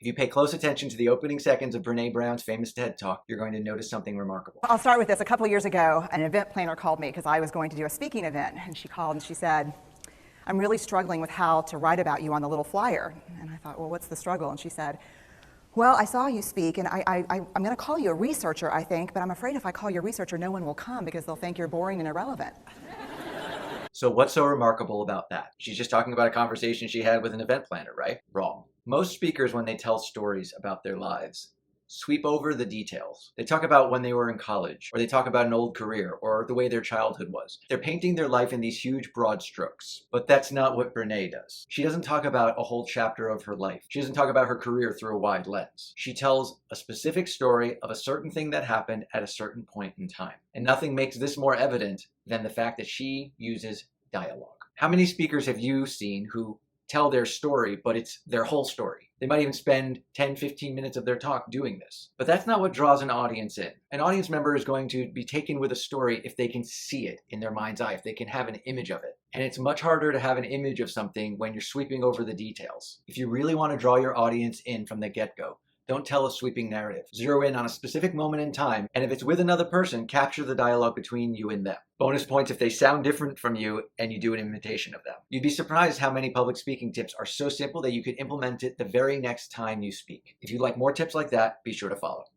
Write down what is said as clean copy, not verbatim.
If you pay close attention to the opening seconds of Brene Brown's famous TED Talk, you're going to notice something remarkable. I'll start with this. A couple of years ago, an event planner called me because I was going to do a speaking event. And she called and she said, I'm really struggling with how to write about you on the little flyer. And I thought, well, what's the struggle? And she said, well, I saw you speak, and I'm going to call you a researcher, I think, but I'm afraid if I call you a researcher, no one will come because they'll think you're boring and irrelevant. So what's so remarkable about that? She's just talking about a conversation she had with an event planner, right? Wrong. Most speakers, when they tell stories about their lives, sweep over the details. They talk about when they were in college, or they talk about an old career, or the way their childhood was. They're painting their life in these huge, broad strokes. But that's not what Brene does. She doesn't talk about a whole chapter of her life. She doesn't talk about her career through a wide lens. She tells a specific story of a certain thing that happened at a certain point in time. And nothing makes this more evident than the fact that she uses dialogue. How many speakers have you seen who tell their story, but it's their whole story? They might even spend 10, 15 minutes of their talk doing this. But that's not what draws an audience in. An audience member is going to be taken with a story if they can see it in their mind's eye, if they can have an image of it. And it's much harder to have an image of something when you're sweeping over the details. If you really want to draw your audience in from the get-go, don't tell a sweeping narrative. Zero in on a specific moment in time, and if it's with another person, capture the dialogue between you and them. Bonus points if they sound different from you and you do an imitation of them. You'd be surprised how many public speaking tips are so simple that you could implement it the very next time you speak. If you'd like more tips like that, be sure to follow.